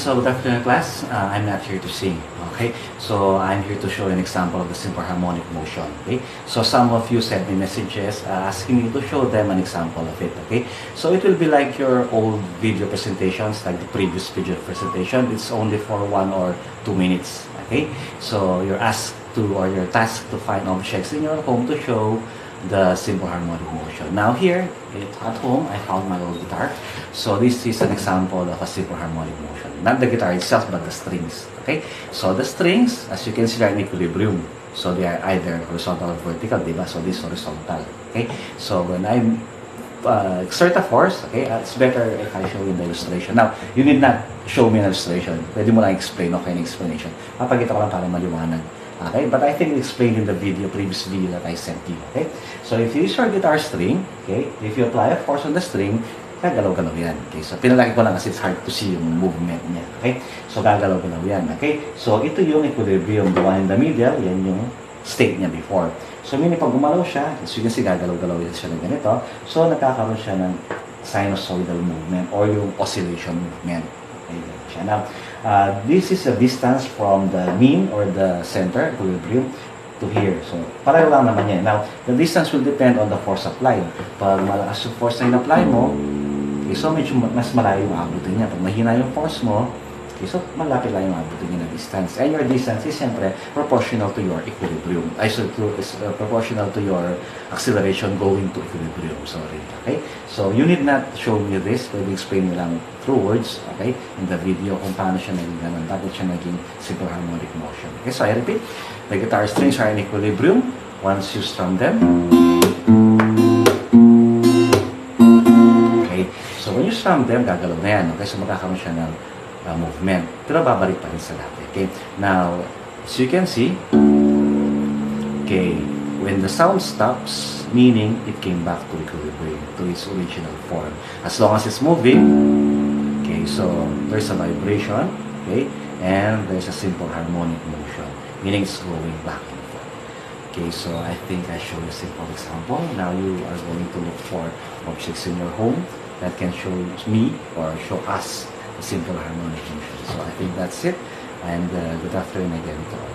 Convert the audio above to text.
so good afternoon class. I'm not here to sing, okay? So I'm here to show an example of the simple harmonic motion, okay? So some of you sent me messages asking me to show them an example of it, okay? So it will be like your old video presentations, like the previous video presentation. It's only for 1 or 2 minutes, okay? So you're asked to, or you're tasked to find objects in your home to show the simple harmonic motion. Now here, at home, I found my old guitar. So this is an example of a simple harmonic motion. Not the guitar itself, but the strings. Okay? So the strings, as you can see, are in equilibrium. So they are either horizontal or vertical, diba? So this is horizontal. Okay? So when I exert a force, okay, it's better if I show you the illustration. Now, you need not show me an illustration. Pwede mo lang explain, okay, an explanation. Papagita ko lang para maliwanag. Okay, but I think explained in the video, previous video that I sent you. Okay, so if you use your guitar string, okay, if you apply a force on the string, gagalaw-galaw yan. Okay, so pinalaki ko lang kasi it's hard to see yung movement niya. Okay, so gagalaw-galaw yan. Okay, so ito yung equilibrium, the one in the middle, yan yung state niya before. So meaning pag gumalaw siya, as you can see, gagalaw-galaw yan siya ng ganito. So nagkakaroon siya ng sinusoidal movement or yung oscillation movement. Okay, siya. Now, this is a distance from the mean or the center equilibrium to here. So, pareho lang naman yan. Now, the distance will depend on the force applied. Pag malakas yung force na in-apply mo, okay, so medyo mas malayo yung abutin niya. Pag mahina yung force mo, okay, so malapit lang yung abutin niya na distance. And your distance is siyempre proportional to your equilibrium. Proportional to your acceleration going to equilibrium. Sorry. Okay? So, you need not show me this. Pwede explain mo lang through words, okay, in the video kung paano siya naging ganun. Bakit siya naging simple harmonic motion. Okay, so I repeat. The guitar strings are in equilibrium. Once you strum them. Okay, so when you strum them, gagalaw na yan. Okay, so magkakaroon siya ng movement. Pero babalik pa rin sa dati. Okay, now, as you can see, okay, when the sound stops, meaning it came back to equilibrium, to its original form. As long as it's moving, okay, so there's a vibration, okay, and there's a simple harmonic motion, meaning it's going back and forth. Okay, so I think I show you a simple example. Now you are going to look for objects in your home that can show me or show us a simple harmonic motion. So I think that's it, and good afternoon again to all.